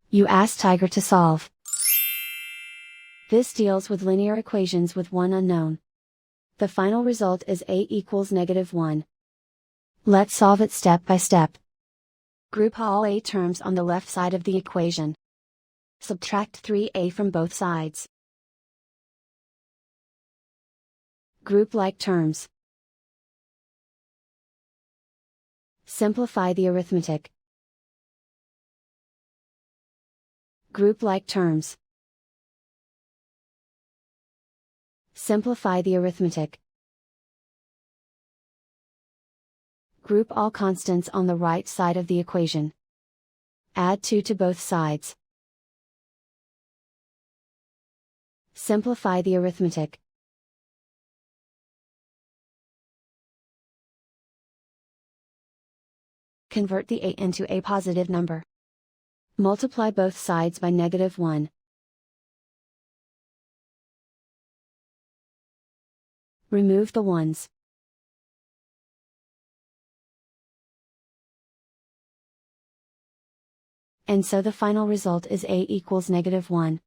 You ask Tiger to solve. This deals with linear equations with one unknown. The final result is a equals -1. Let's solve it step by step. Group all a terms on the left side of the equation. Subtract 3a from both sides. Group like terms. Simplify the arithmetic. Group like terms. Simplify the arithmetic. Group all constants on the right side of the equation. Add 2 to both sides. Simplify the arithmetic. Convert the a into a positive number. Multiply both sides by -1. Remove the ones. And so the final result is a equals -1.